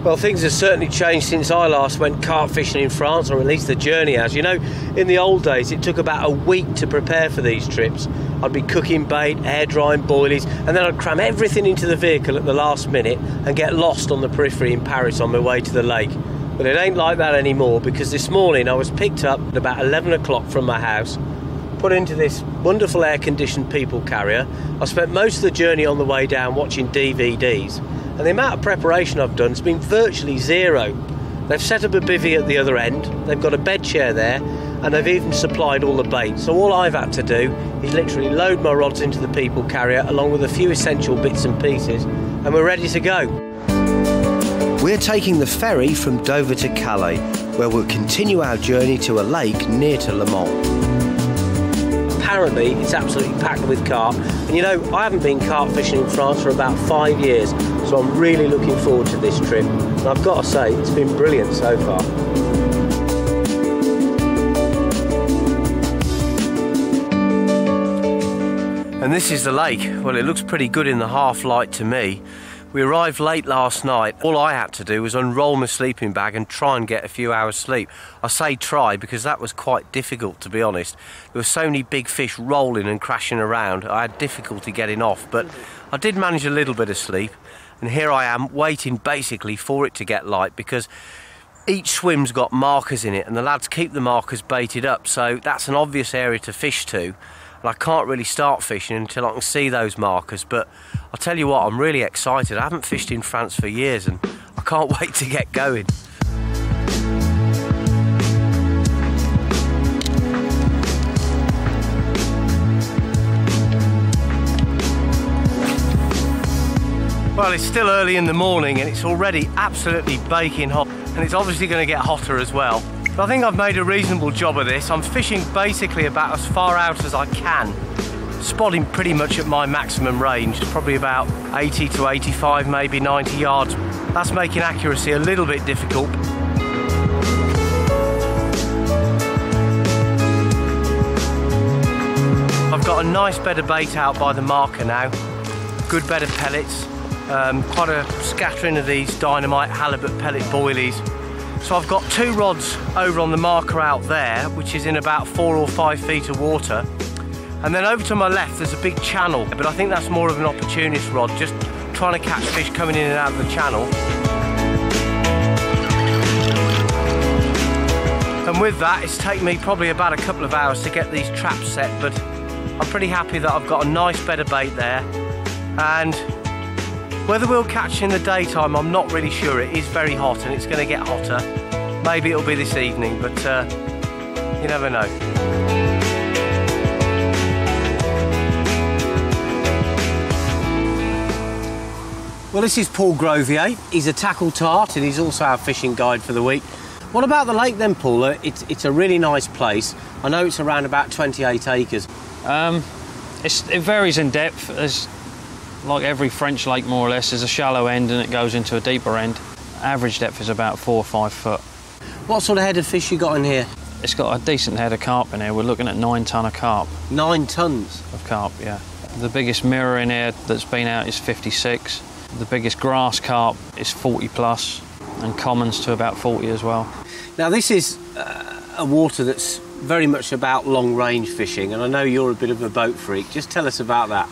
Well, things have certainly changed since I last went carp fishing in France, or at least the journey has. You know, in the old days it took about a week to prepare for these trips. I'd be cooking bait, air drying boilies, and then I'd cram everything into the vehicle at the last minute and get lost on the periphery in Paris on my way to the lake. But it ain't like that anymore, because this morning I was picked up at about 11 o'clock from my house, put into this wonderful air-conditioned people carrier. I spent most of the journey on the way down watching DVDs, and the amount of preparation I've done has been virtually zero. They've set up a bivvy at the other end, they've got a bed chair there, and they've even supplied all the bait. So all I've had to do is literally load my rods into the people carrier along with a few essential bits and pieces, and we're ready to go. We're taking the ferry from Dover to Calais, where we'll continue our journey to a lake near to Le Mans. Apparently it's absolutely packed with carp, and you know, I haven't been carp fishing in France for about 5 years, so I'm really looking forward to this trip, and I've got to say it's been brilliant so far. And this is the lake. Well, it looks pretty good in the half light to me. We arrived late last night. All I had to do was unroll my sleeping bag and try and get a few hours sleep. I say try because that was quite difficult, to be honest. There were so many big fish rolling and crashing around. I had difficulty getting off, but I did manage a little bit of sleep. And here I am waiting basically for it to get light, because each swim's got markers in it and the lads keep the markers baited up, so that's an obvious area to fish to. And I can't really start fishing until I can see those markers, but I'll tell you what, I'm really excited. I haven't fished in France for years and I can't wait to get going. Well, it's still early in the morning and it's already absolutely baking hot, and it's obviously going to get hotter as well. But I think I've made a reasonable job of this. I'm fishing basically about as far out as I can, spotting pretty much at my maximum range, probably about 80 to 85, maybe 90 yards. That's making accuracy a little bit difficult. I've got a nice bed of bait out by the marker now, good bed of pellets, quite a scattering of these dynamite halibut pellet boilies. So I've got 2 rods over on the marker out there, which is in about 4 or 5 feet of water. And then over to my left there's a big channel, but I think that's more of an opportunist rod, just trying to catch fish coming in and out of the channel. And with that, it's taken me probably about a couple of hours to get these traps set, but I'm pretty happy that I've got a nice bed of bait there. And whether we'll catch in the daytime, I'm not really sure. It is very hot and it's going to get hotter. Maybe it'll be this evening, but you never know. Well, this is Paul Grovier. He's a tackle tart and he's also our fishing guide for the week. What about the lake then, Paul? It's a really nice place. I know it's around about 28 acres. It varies in depth. There's, like every French lake more or less, there's a shallow end and it goes into a deeper end. Average depth is about 4 or 5 foot. What sort of head of fish you got in here? It's got a decent head of carp in here. We're looking at 9 tonne of carp. 9 tonnes? Of carp, yeah. The biggest mirror in here that's been out is 56. The biggest grass carp is 40 plus, and commons to about 40 as well. Now this is a water that's very much about long range fishing, and I know you're a bit of a boat freak. Just tell us about that.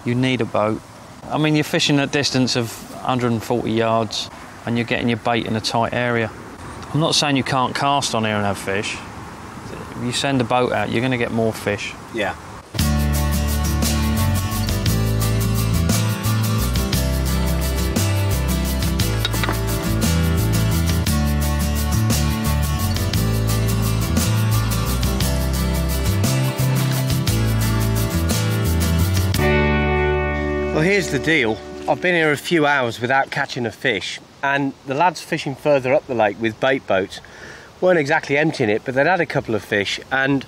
You need a boat. I mean, you're fishing at a distance of 140 yards and you're getting your bait in a tight area. I'm not saying you can't cast on here and have fish. If you send a boat out, you're going to get more fish. Yeah. Well, here's the deal. I've been here a few hours without catching a fish, and the lads fishing further up the lake with bait boats weren't exactly emptying it, but they'd had a couple of fish, and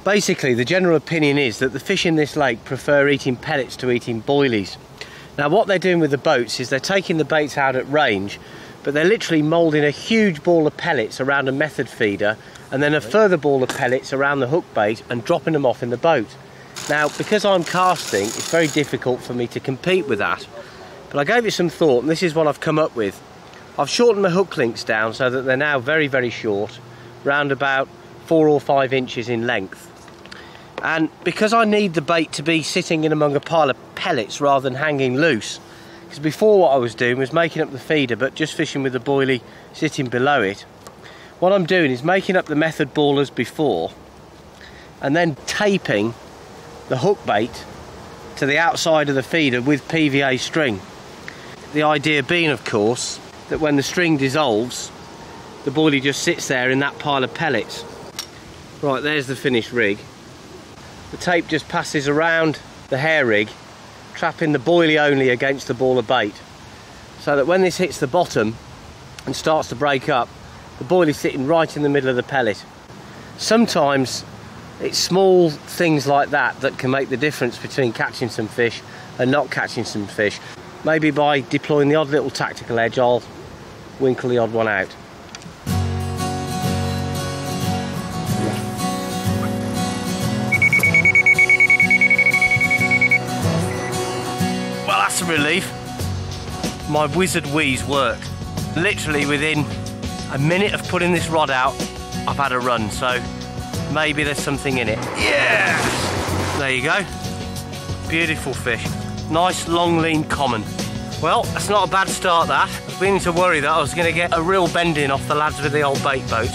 basically the general opinion is that the fish in this lake prefer eating pellets to eating boilies. Now what they're doing with the boats is they're taking the baits out at range, but they're literally moulding a huge ball of pellets around a method feeder and then a further ball of pellets around the hook bait and dropping them off in the boat. Now, because I'm casting, it's very difficult for me to compete with that. But I gave it some thought, and this is what I've come up with. I've shortened my hook links down so that they're now very, very short, round about 4 or 5 inches in length. And because I need the bait to be sitting in among a pile of pellets rather than hanging loose, because before what I was doing was making up the feeder but just fishing with the boilie sitting below it, what I'm doing is making up the method ball as before and then taping the hook bait to the outside of the feeder with PVA string. The idea being, of course, that when the string dissolves, the boilie just sits there in that pile of pellets. Right, there's the finished rig. The tape just passes around the hair rig, trapping the boilie only against the ball of bait, so that when this hits the bottom and starts to break up, the boilie's sitting right in the middle of the pellet. Sometimes it's small things like that that can make the difference between catching some fish and not catching some fish. Maybe by deploying the odd little tactical edge, I'll winkle the odd one out. Well, that's a relief. My wizard wheeze worked. Literally within a minute of putting this rod out, I've had a run, so maybe there's something in it. Yeah! There you go. Beautiful fish. Nice, long, lean common. Well, that's not a bad start, that. I was beginning to worry that I was going to get a real bending off the lads with the old bait boat.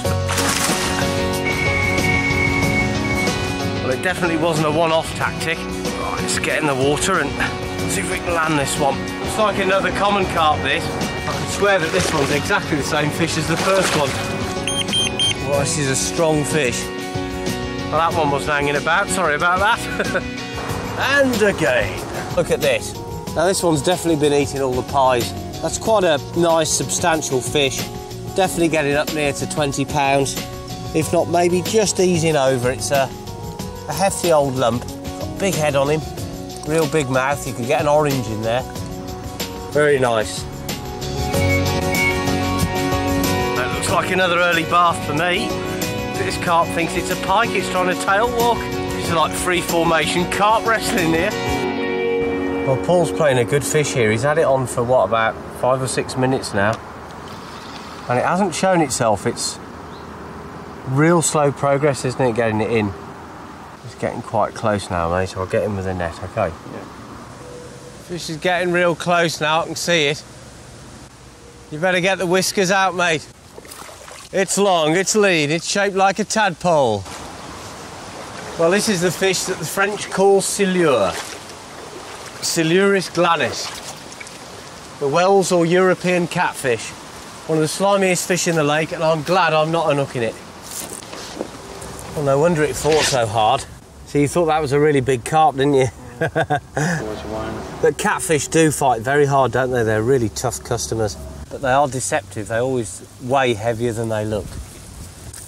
Well, it definitely wasn't a one-off tactic. Right, let's get in the water and see if we can land this one. It's like another common carp, this. I can swear that this one's exactly the same fish as the first one. Well, this is a strong fish. Well, that one wasn't hanging about, sorry about that. And again. Look at this. Now this one's definitely been eating all the pies. That's quite a nice, substantial fish. Definitely getting up near to 20 pounds. If not, maybe just easing over. It's a hefty old lump. Got a big head on him. Real big mouth. You could get an orange in there. Very nice. That looks like another early bath for me. This carp thinks it's a pike. It's trying to tail walk. This is like free formation carp wrestling here. Well, Paul's playing a good fish here. He's had it on for, what, about 5 or 6 minutes now. And it hasn't shown itself. It's real slow progress, isn't it, getting it in? It's getting quite close now, mate, so I'll get him with a net, OK? Yeah. Fish is getting real close now, I can see it. You better get the whiskers out, mate. It's long, it's lean, it's shaped like a tadpole. Well, this is the fish that the French call silure. Siluris glannis, the Wells or European catfish, one of the slimiest fish in the lake, and I'm glad I'm not unhooking it. Well, no wonder it fought so hard. So you thought that was a really big carp, didn't you? But catfish do fight very hard, don't they? They're really tough customers, but they are deceptive. They always weigh heavier than they look.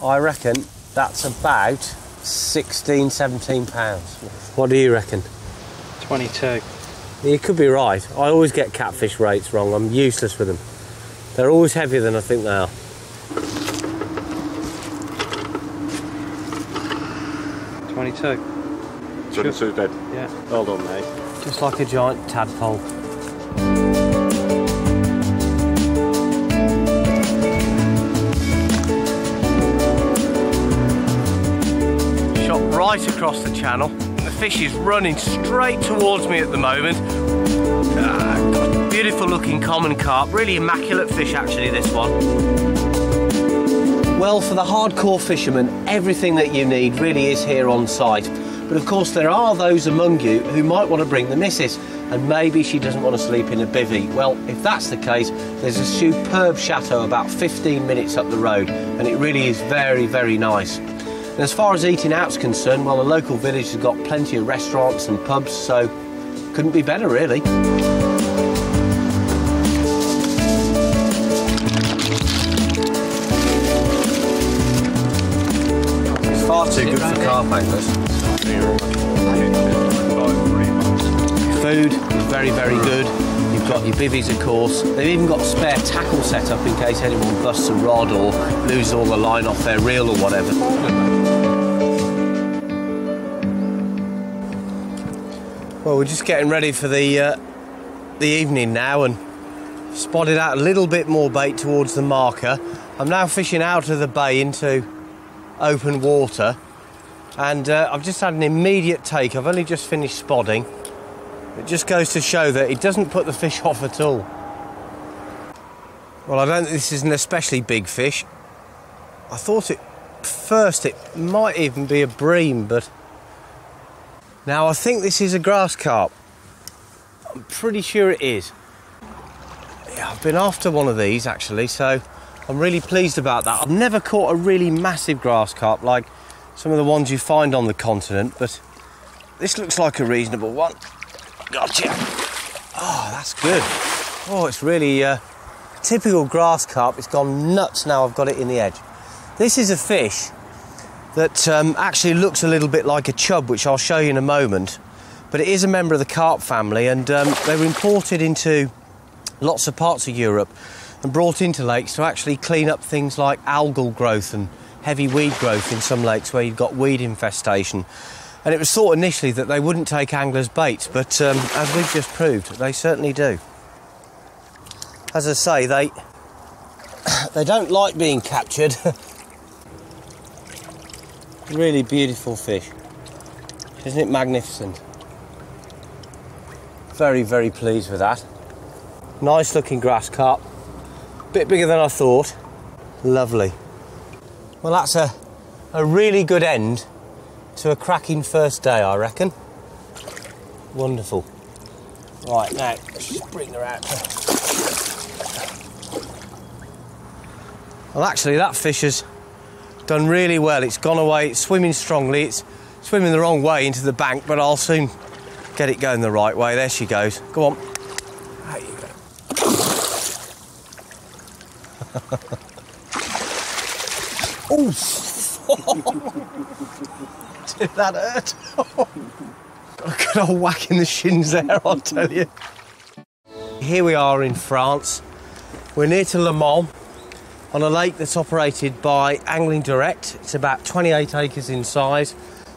I reckon that's about 16, 17 pounds. What do you reckon? 22. You could be right. I always get catfish rates wrong. I'm useless with them. They're always heavier than I think they are. 22. 22 dead. Yeah. Hold on, mate. Just like a giant tadpole. Shot right across the channel. The fish is running straight towards me at the moment. Beautiful looking common carp, really immaculate fish actually, this one. Well, for the hardcore fisherman, everything that you need really is here on site. But of course there are those among you who might want to bring the missus, and maybe she doesn't want to sleep in a bivvy. Well, if that's the case, there's a superb chateau about 15 minutes up the road, and it really is very, very nice. And as far as eating out's concerned, well, the local village has got plenty of restaurants and pubs, so couldn't be better, really. It's far too good for carp anglers. Food is very, very good. You've got your bivvies, of course. They've even got a spare tackle set up in case anyone busts a rod or loses all the line off their reel or whatever. Well, we're just getting ready for the evening now, and Spotted out a little bit more bait towards the marker. I'm now fishing out of the bay into open water, and I've just had an immediate take. I've only just finished spotting. It just goes to show that it doesn't put the fish off at all. Well, I don't think this is an especially big fish. I thought at first it might even be a bream, but now I think this is a grass carp. I'm pretty sure it is. Yeah, I've been after one of these actually, so I'm really pleased about that. I've never caught a really massive grass carp like some of the ones you find on the continent, but this looks like a reasonable one. Gotcha. Oh, that's good. Oh, it's really typical grass carp. It's gone nuts now I've got it in the edge. This is a fish that actually looks a little bit like a chub, which I'll show you in a moment, but it is a member of the carp family, and they were imported into lots of parts of Europe and brought into lakes to actually clean up things like algal growth and heavy weed growth in some lakes where you've got weed infestation. And it was thought initially that they wouldn't take anglers' baits, but as we've just proved, they certainly do. As I say, they don't like being captured. Really beautiful fish. Isn't it magnificent? Very, very pleased with that. Nice looking grass carp. Bit bigger than I thought. Lovely. Well, that's a really good end to a cracking first day, I reckon. Wonderful. Right, now, let's just bring her out. Well, actually, that fish has done really well. It's gone away, it's swimming strongly. It's swimming the wrong way into the bank, but I'll soon get it going the right way. There she goes. Go on. There you go. Oh, did that hurt? Got a good old whack in the shins there, I'll tell you. Here we are in France. We're near to Le Mans, on a lake that's operated by Angling Direct. It's about 28 acres in size.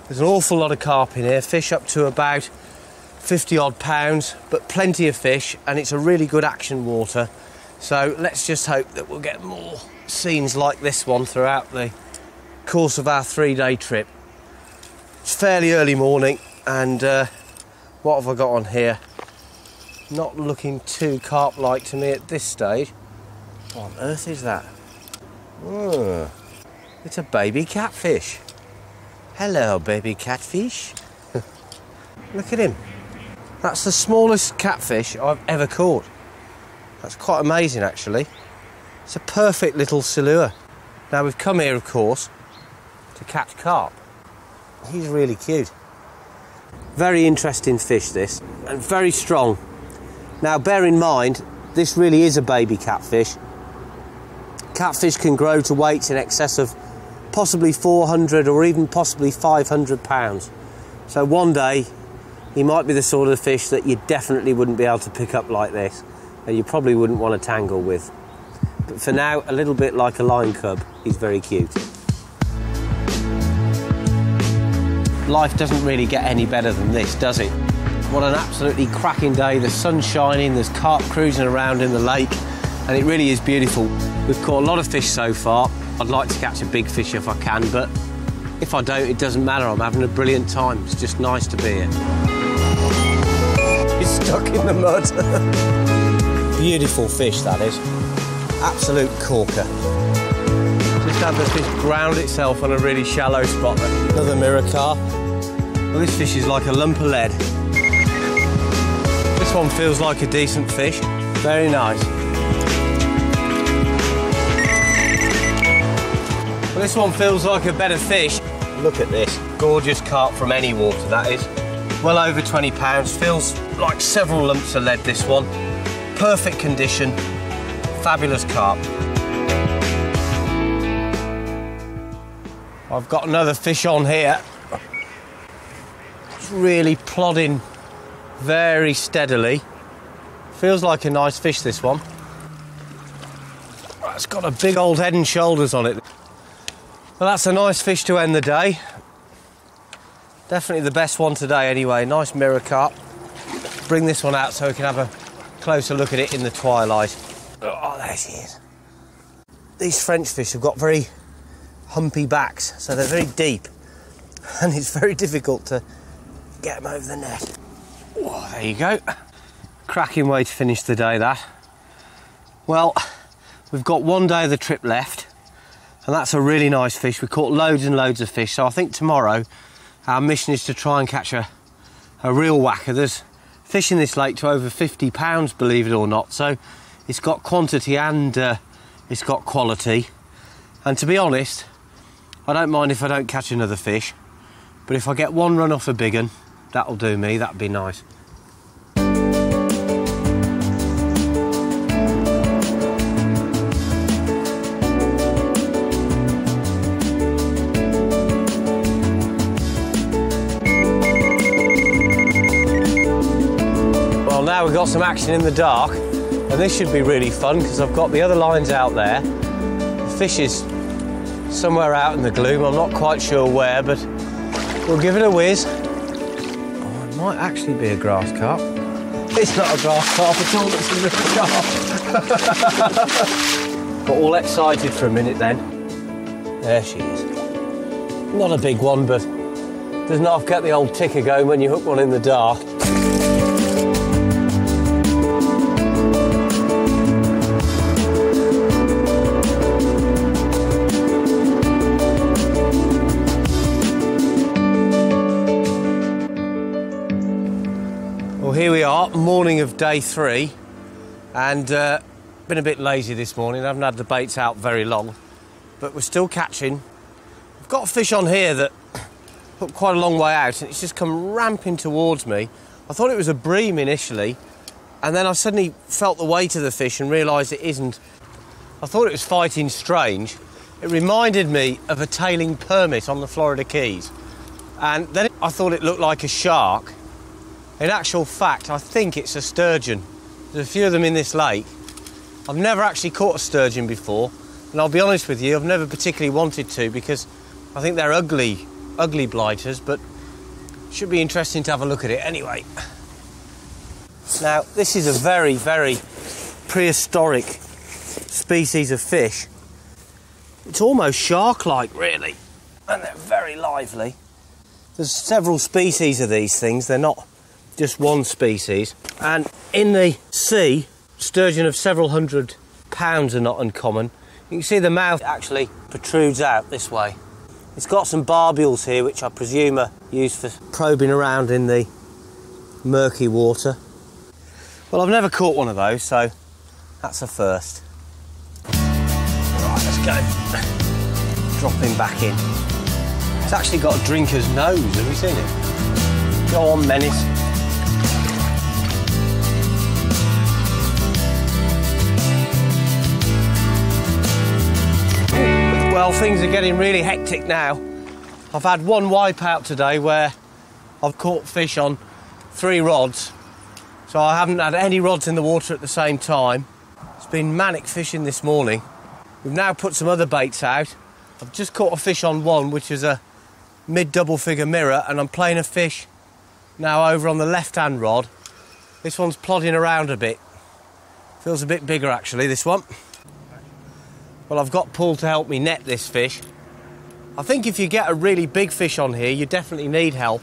There's an awful lot of carp in here, fish up to about 50 odd pounds, but plenty of fish, and it's a really good action water. So let's just hope that we'll get more scenes like this one throughout the course of our 3-day trip. It's fairly early morning, and what have I got on here? Not looking too carp-like to me at this stage. What on earth is that? Oh, it's a baby catfish. Hello, baby catfish. Look at him. That's the smallest catfish I've ever caught. That's quite amazing, actually. It's a perfect little silure. Now, we've come here, of course, to catch carp. He's really cute. Very interesting fish, this, and very strong. Now, bear in mind, this really is a baby catfish. Catfish can grow to weights in excess of possibly 400 or even possibly 500 pounds. So one day, he might be the sort of fish that you definitely wouldn't be able to pick up like this, and you probably wouldn't want to tangle with. But for now, a little bit like a lion cub, he's very cute. Life doesn't really get any better than this, does it? What an absolutely cracking day. The sun's shining, there's carp cruising around in the lake, and it really is beautiful. We've caught a lot of fish so far. I'd like to catch a big fish if I can, but if I don't, it doesn't matter. I'm having a brilliant time. It's just nice to be here. He's stuck in the mud. Beautiful fish, that is. Absolute corker. Just had the fish ground itself on a really shallow spot there. Another mirror carp. Well, this fish is like a lump of lead. This one feels like a decent fish. Very nice. Well, this one feels like a better fish. Look at this. Gorgeous carp from any water, that is. Well over 20 pounds. Feels like several lumps of lead, this one. Perfect condition. Fabulous carp. I've got another fish on here. It's really plodding very steadily. Feels like a nice fish, this one. It's got a big old head and shoulders on it. Well, that's a nice fish to end the day. Definitely the best one today anyway. Nice mirror carp. Bring this one out so we can have a closer look at it in the twilight. Oh, there she is. These French fish have got very humpy backs, so they're very deep, and it's very difficult to get them over the net. Oh, there you go. Cracking way to finish the day, that. Well, we've got one day of the trip left, and that's a really nice fish. We caught loads and loads of fish, so I think tomorrow our mission is to try and catch a real whacker. There's fish in this lake to over 50 pounds, believe it or not, so it's got quantity and it's got quality. And to be honest, I don't mind if I don't catch another fish, but if I get one run off a big one, that'll do me, that'd be nice. Well, now we've got some action in the dark, and this should be really fun because I've got the other lines out there. The fish is somewhere out in the gloom, I'm not quite sure where, but we'll give it a whiz. Oh, it might actually be a grass carp. It's not a grass carp at all, it's a little carp. Got all excited for a minute then. There she is. Not a big one, but doesn't half get the old ticker going when you hook one in the dark. Here we are, morning of day 3, and been a bit lazy this morning. I haven't had the baits out very long, but we're still catching. I've got a fish on here that hooked quite a long way out, and it's just come ramping towards me. I thought it was a bream initially, and then I suddenly felt the weight of the fish and realised it isn't. I thought it was fighting strange. It reminded me of a tailing permit on the Florida Keys, and then I thought it looked like a shark. In actual fact, I think it's a sturgeon. There's a few of them in this lake. I've never actually caught a sturgeon before, and I'll be honest with you, I've never particularly wanted to because I think they're ugly blighters, but it should be interesting to have a look at it anyway. Now, this is a very, very prehistoric species of fish. It's almost shark-like, really, and they're very lively. There's several species of these things, they're not just one species, and in the sea, sturgeon of several hundred pounds are not uncommon. You can see the mouth actually protrudes out this way. It's got some barbules here, which I presume are used for probing around in the murky water. Well, I've never caught one of those, so that's a first. Right, let's go. Drop him back in. It's actually got a drinker's nose, have you seen it? Go on, Menace. Well, things are getting really hectic now. I've had one wipe out today where I've caught fish on 3 rods, so I haven't had any rods in the water at the same time. It's been manic fishing this morning. We've now put some other baits out. I've just caught a fish on one, which is a mid-double figure mirror, and I'm playing a fish now over on the left-hand rod. This one's plodding around a bit. Feels a bit bigger, actually, this one. Well, I've got Paul to help me net this fish. I think if you get a really big fish on here, you definitely need help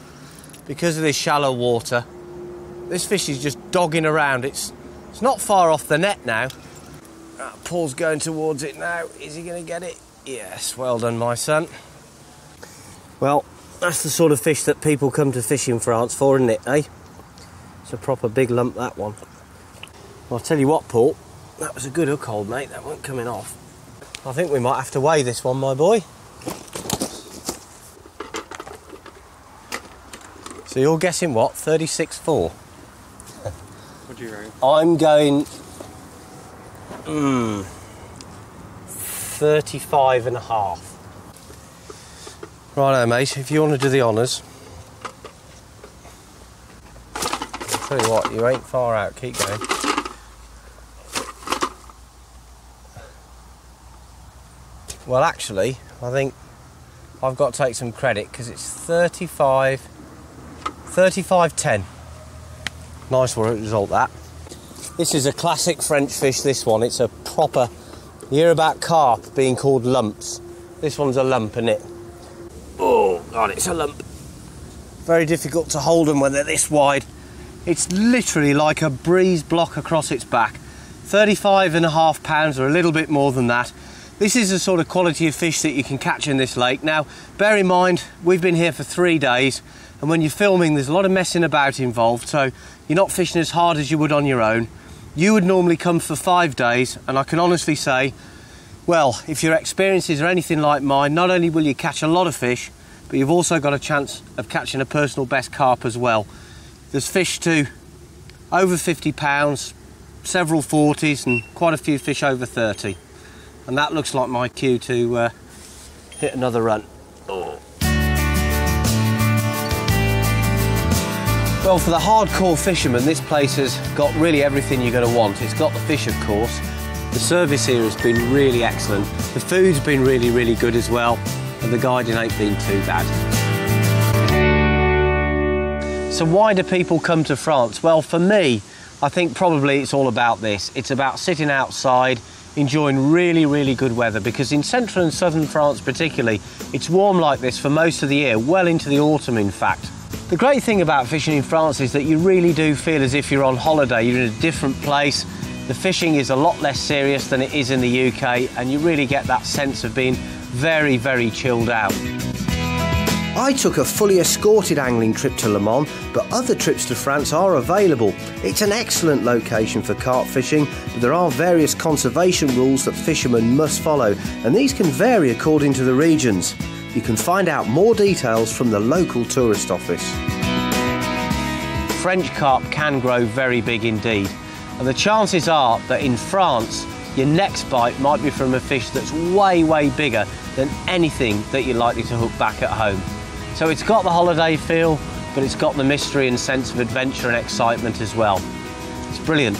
because of this shallow water. This fish is just dogging around. It's not far off the net now. Paul's going towards it now. Is he going to get it? Yes, well done, my son. Well, that's the sort of fish that people come to fish in France for, isn't it, eh? It's a proper big lump, that one. Well, I'll tell you what, Paul, that was a good hook hold, mate. That wasn't coming off. I think we might have to weigh this one, my boy. So you're guessing what? 36.4? What do you reckon? I'm going 35.5. Righto, mate, if you want to do the honours. I'll tell you what, you ain't far out, keep going. Well, actually, I think I've got to take some credit because it's 35.10. Nice result, that. This is a classic French fish, this one. It's a proper, you hear about carp being called lumps. This one's a lump, isn't it? Oh, God, it's a lump. Very difficult to hold them when they're this wide. It's literally like a breeze block across its back. 35.5 pounds or a little bit more than that. This is the sort of quality of fish that you can catch in this lake. Now, bear in mind, we've been here for 3 days, and when you're filming, there's a lot of messing about involved, so you're not fishing as hard as you would on your own. You would normally come for 5 days, and I can honestly say, well, if your experiences are anything like mine, not only will you catch a lot of fish, but you've also got a chance of catching a personal best carp as well. There's fish to over 50 pounds, several 40s, and quite a few fish over 30. And that looks like my cue to hit another run. Oh. Well, for the hardcore fisherman, this place has got really everything you're going to want. It's got the fish, of course. The service here has been really excellent. The food's been really, really good as well. And the guiding ain't been too bad. So why do people come to France? Well, for me, I think probably it's all about this. It's about sitting outside, enjoying really, really good weather, because in central and southern France particularly, it's warm like this for most of the year, well into the autumn in fact. The great thing about fishing in France is that you really do feel as if you're on holiday, you're in a different place. The fishing is a lot less serious than it is in the UK, and you really get that sense of being very, very chilled out. I took a fully escorted angling trip to Le Mans, but other trips to France are available. It's an excellent location for carp fishing, but there are various conservation rules that fishermen must follow, and these can vary according to the regions. You can find out more details from the local tourist office. French carp can grow very big indeed, and the chances are that in France your next bite might be from a fish that's way, way bigger than anything that you're likely to hook back at home. So it's got the holiday feel, but it's got the mystery and sense of adventure and excitement as well. It's brilliant.